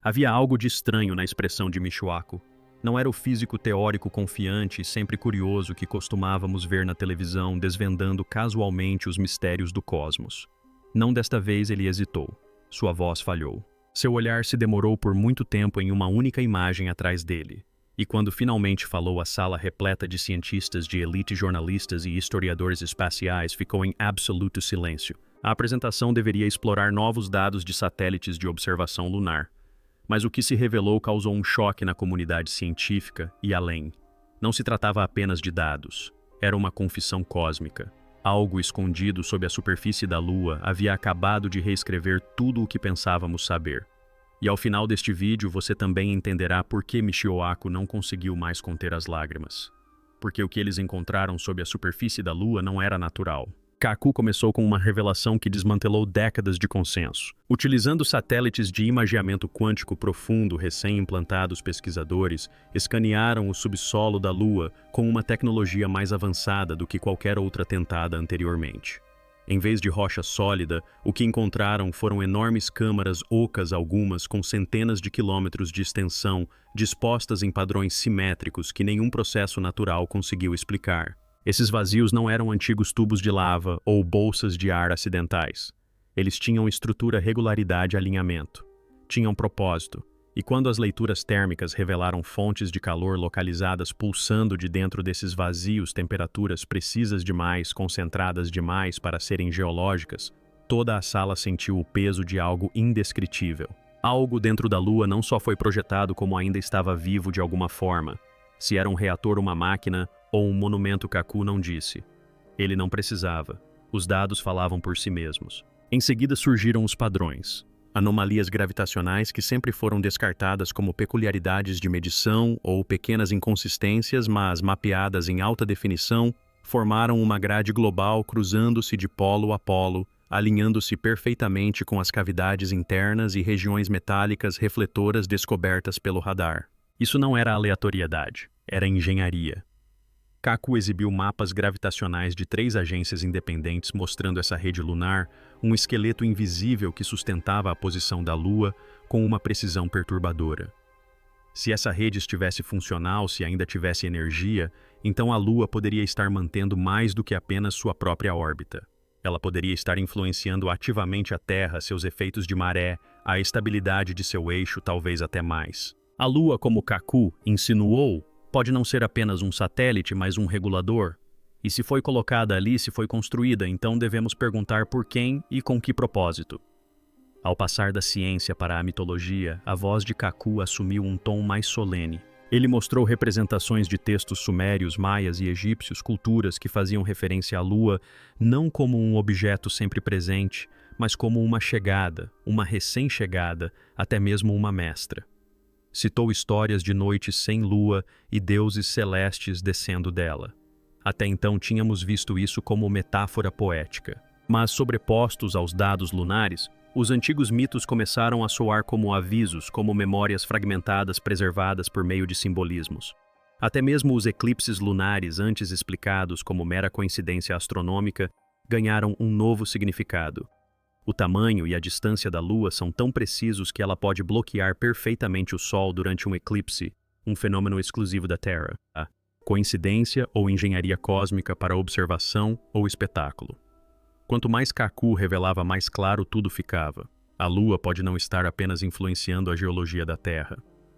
Havia algo de estranho na expressão de Michuaco. Não era o físico teórico confiante e sempre curioso que costumávamos ver na televisão desvendando casualmente os mistérios do cosmos. Não desta vez ele hesitou. Sua voz falhou. Seu olhar se demorou por muito tempo em uma única imagem atrás dele. E quando finalmente falou, a sala repleta de cientistas de elite, jornalistas e historiadores espaciais ficou em absoluto silêncio. A apresentação deveria explorar novos dados de satélites de observação lunar. Mas o que se revelou causou um choque na comunidade científica e além. Não se tratava apenas de dados. Era uma confissão cósmica. Algo escondido sob a superfície da Lua havia acabado de reescrever tudo o que pensávamos saber. E ao final deste vídeo você também entenderá por que Michioaku não conseguiu mais conter as lágrimas. Porque o que eles encontraram sob a superfície da Lua não era natural. Kaku começou com uma revelação que desmantelou décadas de consenso. Utilizando satélites de imageamento quântico profundo recém-implantados, pesquisadores escanearam o subsolo da Lua com uma tecnologia mais avançada do que qualquer outra tentada anteriormente. Em vez de rocha sólida, o que encontraram foram enormes câmaras ocas, algumas com centenas de quilômetros de extensão, dispostas em padrões simétricos que nenhum processo natural conseguiu explicar. Esses vazios não eram antigos tubos de lava ou bolsas de ar acidentais. Eles tinham estrutura, regularidade e alinhamento. Tinham propósito. E quando as leituras térmicas revelaram fontes de calor localizadas pulsando de dentro desses vazios, temperaturas precisas demais, concentradas demais para serem geológicas, toda a sala sentiu o peso de algo indescritível. Algo dentro da Lua não só foi projetado como ainda estava vivo de alguma forma. Se era um reator, uma máquina ou um monumento, Kaku não disse. Ele não precisava. Os dados falavam por si mesmos. Em seguida surgiram os padrões. Anomalias gravitacionais que sempre foram descartadas como peculiaridades de medição ou pequenas inconsistências, mas mapeadas em alta definição, formaram uma grade global cruzando-se de polo a polo, alinhando-se perfeitamente com as cavidades internas e regiões metálicas refletoras descobertas pelo radar. Isso não era aleatoriedade, era engenharia. Kaku exibiu mapas gravitacionais de 3 agências independentes mostrando essa rede lunar, um esqueleto invisível que sustentava a posição da Lua com uma precisão perturbadora. Se essa rede estivesse funcional, se ainda tivesse energia, então a Lua poderia estar mantendo mais do que apenas sua própria órbita. Ela poderia estar influenciando ativamente a Terra, seus efeitos de maré, a estabilidade de seu eixo, talvez até mais. A Lua, como Kaku insinuou, pode não ser apenas um satélite, mas um regulador. E se foi colocada ali, se foi construída, então devemos perguntar por quem e com que propósito. Ao passar da ciência para a mitologia, a voz de Kaku assumiu um tom mais solene. Ele mostrou representações de textos sumérios, maias e egípcios, culturas que faziam referência à Lua não como um objeto sempre presente, mas como uma chegada, uma recém-chegada, até mesmo uma mestra. Citou histórias de noites sem lua e deuses celestes descendo dela. Até então tínhamos visto isso como metáfora poética. Mas sobrepostos aos dados lunares, os antigos mitos começaram a soar como avisos, como memórias fragmentadas preservadas por meio de simbolismos. Até mesmo os eclipses lunares, antes explicados como mera coincidência astronômica, ganharam um novo significado. O tamanho e a distância da Lua são tão precisos que ela pode bloquear perfeitamente o Sol durante um eclipse, um fenômeno exclusivo da Terra. Coincidência ou engenharia cósmica para observação ou espetáculo. Quanto mais Kaku revelava, mais claro tudo ficava. A Lua pode não estar apenas influenciando a geologia da Terra.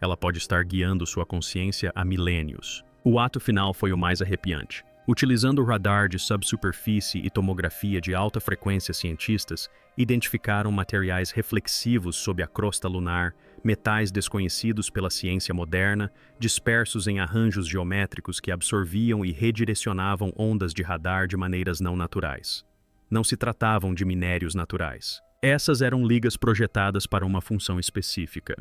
Ela pode estar guiando sua consciência há milênios. O ato final foi o mais arrepiante. Utilizando o radar de subsuperfície e tomografia de alta frequência, cientistas identificaram materiais reflexivos sob a crosta lunar, metais desconhecidos pela ciência moderna, dispersos em arranjos geométricos que absorviam e redirecionavam ondas de radar de maneiras não naturais. Não se tratavam de minérios naturais. Essas eram ligas projetadas para uma função específica.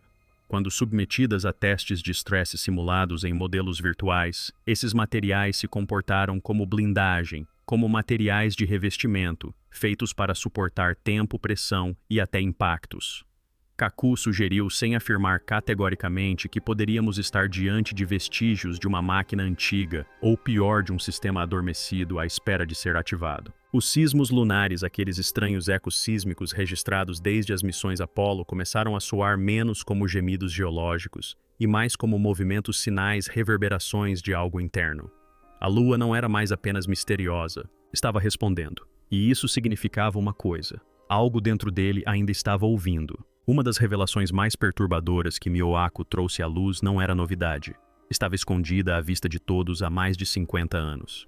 Quando submetidas a testes de estresse simulados em modelos virtuais, esses materiais se comportaram como blindagem, como materiais de revestimento, feitos para suportar tempo, pressão e até impactos. Kaku sugeriu sem afirmar categoricamente que poderíamos estar diante de vestígios de uma máquina antiga, ou pior, de um sistema adormecido à espera de ser ativado. Os sismos lunares, aqueles estranhos ecos sísmicos registrados desde as missões Apollo, começaram a soar menos como gemidos geológicos e mais como movimentos sinais, reverberações de algo interno. A Lua não era mais apenas misteriosa, estava respondendo. E isso significava uma coisa: algo dentro dele ainda estava ouvindo. Uma das revelações mais perturbadoras que Mioako trouxe à luz não era novidade. Estava escondida à vista de todos há mais de 50 anos.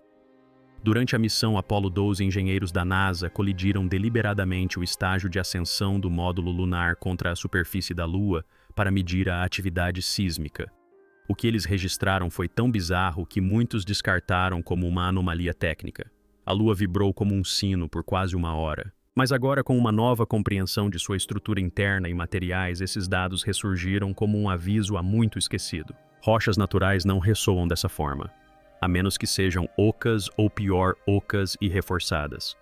Durante a missão Apollo 12, engenheiros da NASA colidiram deliberadamente o estágio de ascensão do módulo lunar contra a superfície da Lua para medir a atividade sísmica. O que eles registraram foi tão bizarro que muitos descartaram como uma anomalia técnica. A Lua vibrou como um sino por quase uma hora. Mas agora, com uma nova compreensão de sua estrutura interna e materiais, esses dados ressurgiram como um aviso há muito esquecido. Rochas naturais não ressoam dessa forma, a menos que sejam ocas ou pior, ocas e reforçadas.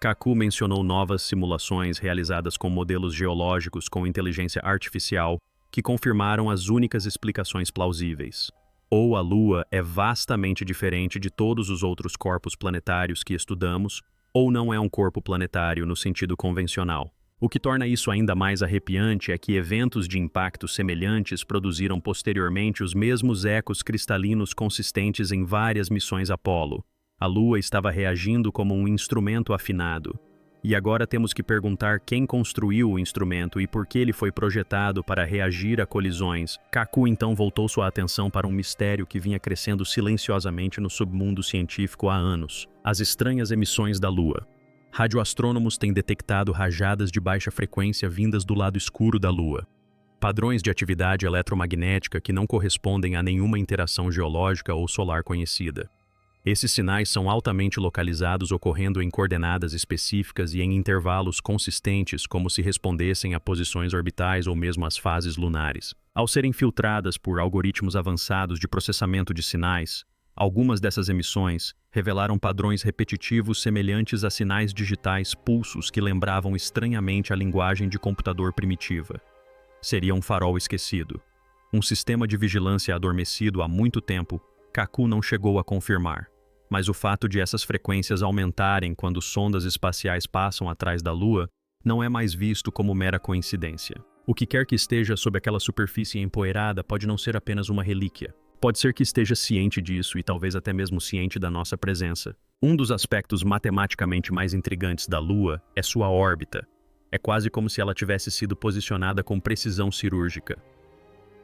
Kaku mencionou novas simulações realizadas com modelos geológicos com inteligência artificial que confirmaram as únicas explicações plausíveis. Ou a Lua é vastamente diferente de todos os outros corpos planetários que estudamos, ou não é um corpo planetário no sentido convencional. O que torna isso ainda mais arrepiante é que eventos de impacto semelhantes produziram posteriormente os mesmos ecos cristalinos consistentes em várias missões Apollo. A Lua estava reagindo como um instrumento afinado. E agora temos que perguntar quem construiu o instrumento e por que ele foi projetado para reagir a colisões. Kaku então voltou sua atenção para um mistério que vinha crescendo silenciosamente no submundo científico há anos: as estranhas emissões da Lua. Radioastrônomos têm detectado rajadas de baixa frequência vindas do lado escuro da Lua. Padrões de atividade eletromagnética que não correspondem a nenhuma interação geológica ou solar conhecida. Esses sinais são altamente localizados, ocorrendo em coordenadas específicas e em intervalos consistentes, como se respondessem a posições orbitais ou mesmo às fases lunares. Ao serem filtradas por algoritmos avançados de processamento de sinais, algumas dessas emissões revelaram padrões repetitivos semelhantes a sinais digitais pulsos que lembravam estranhamente a linguagem de computador primitiva. Seria um farol esquecido. Um sistema de vigilância adormecido há muito tempo. Kaku não chegou a confirmar, mas o fato de essas frequências aumentarem quando sondas espaciais passam atrás da Lua não é mais visto como mera coincidência. O que quer que esteja sob aquela superfície empoeirada pode não ser apenas uma relíquia. Pode ser que esteja ciente disso e talvez até mesmo ciente da nossa presença. Um dos aspectos matematicamente mais intrigantes da Lua é sua órbita. É quase como se ela tivesse sido posicionada com precisão cirúrgica.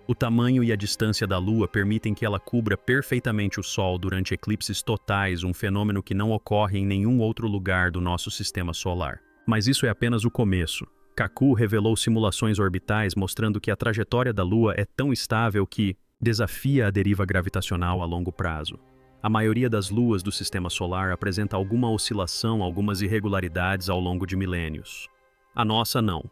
O tamanho e a distância da Lua permitem que ela cubra perfeitamente o Sol durante eclipses totais, um fenômeno que não ocorre em nenhum outro lugar do nosso sistema solar. Mas isso é apenas o começo. Kaku revelou simulações orbitais mostrando que a trajetória da Lua é tão estável que desafia a deriva gravitacional a longo prazo. A maioria das luas do sistema solar apresenta alguma oscilação, algumas irregularidades ao longo de milênios. A nossa não.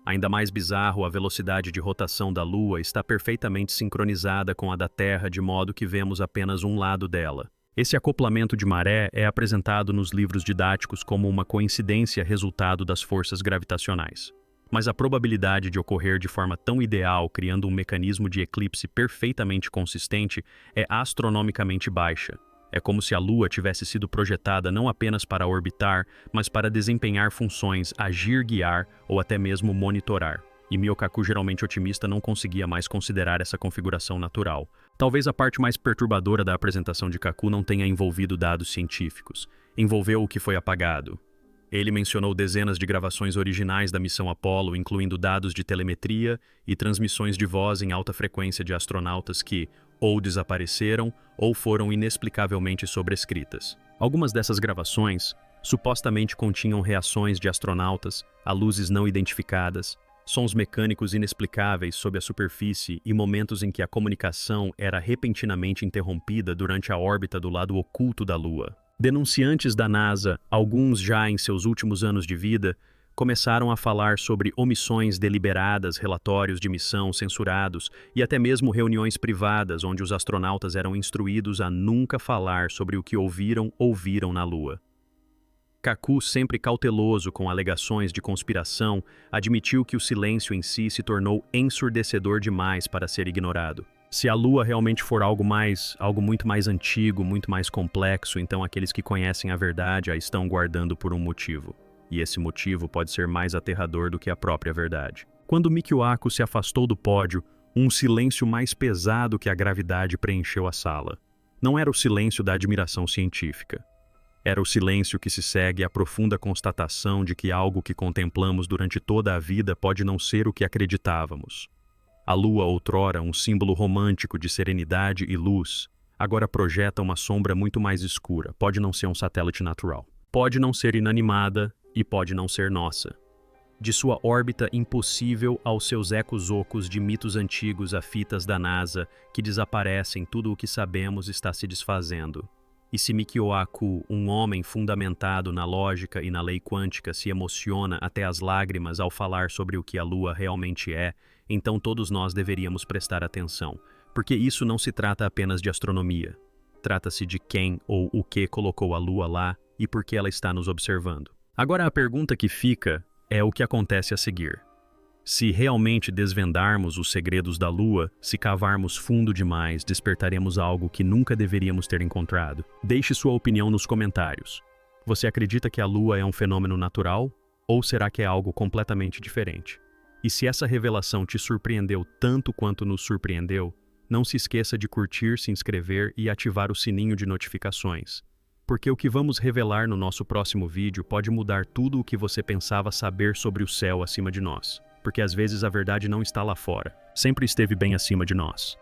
Ainda mais bizarro, a velocidade de rotação da Lua está perfeitamente sincronizada com a da Terra, de modo que vemos apenas um lado dela. Esse acoplamento de maré é apresentado nos livros didáticos como uma coincidência resultado das forças gravitacionais. Mas a probabilidade de ocorrer de forma tão ideal, criando um mecanismo de eclipse perfeitamente consistente, é astronomicamente baixa. É como se a Lua tivesse sido projetada não apenas para orbitar, mas para desempenhar funções, agir, guiar ou até mesmo monitorar. E Miokaku, geralmente otimista, não conseguia mais considerar essa configuração natural. Talvez a parte mais perturbadora da apresentação de Kaku não tenha envolvido dados científicos. Envolveu o que foi apagado. Ele mencionou dezenas de gravações originais da missão Apollo, incluindo dados de telemetria e transmissões de voz em alta frequência de astronautas que ou desapareceram ou foram inexplicavelmente sobrescritas. Algumas dessas gravações supostamente continham reações de astronautas a luzes não identificadas, sons mecânicos inexplicáveis sob a superfície e momentos em que a comunicação era repentinamente interrompida durante a órbita do lado oculto da Lua. Denunciantes da NASA, alguns já em seus últimos anos de vida, começaram a falar sobre omissões deliberadas, relatórios de missão censurados e até mesmo reuniões privadas onde os astronautas eram instruídos a nunca falar sobre o que ouviram ou viram na Lua. Kaku, sempre cauteloso com alegações de conspiração, admitiu que o silêncio em si se tornou ensurdecedor demais para ser ignorado. Se a Lua realmente for algo muito mais antigo, muito mais complexo, então aqueles que conhecem a verdade a estão guardando por um motivo. E esse motivo pode ser mais aterrador do que a própria verdade. Quando Mikiwako se afastou do pódio, um silêncio mais pesado que a gravidade preencheu a sala. Não era o silêncio da admiração científica. Era o silêncio que se segue à profunda constatação de que algo que contemplamos durante toda a vida pode não ser o que acreditávamos. A Lua, outrora um símbolo romântico de serenidade e luz, agora projeta uma sombra muito mais escura. Pode não ser um satélite natural. Pode não ser inanimada e pode não ser nossa. De sua órbita impossível aos seus ecos ocos de mitos antigos a fitas da NASA que desaparecem, tudo o que sabemos está se desfazendo. E se Mikiwako, um homem fundamentado na lógica e na lei quântica, se emociona até as lágrimas ao falar sobre o que a Lua realmente é, então todos nós deveríamos prestar atenção, porque isso não se trata apenas de astronomia. Trata-se de quem ou o que colocou a Lua lá e por que ela está nos observando. Agora a pergunta que fica é o que acontece a seguir. Se realmente desvendarmos os segredos da Lua, se cavarmos fundo demais, despertaremos algo que nunca deveríamos ter encontrado. Deixe sua opinião nos comentários. Você acredita que a Lua é um fenômeno natural? Ou será que é algo completamente diferente? E se essa revelação te surpreendeu tanto quanto nos surpreendeu, não se esqueça de curtir, se inscrever e ativar o sininho de notificações. Porque o que vamos revelar no nosso próximo vídeo pode mudar tudo o que você pensava saber sobre o céu acima de nós. Porque às vezes a verdade não está lá fora, sempre esteve bem acima de nós.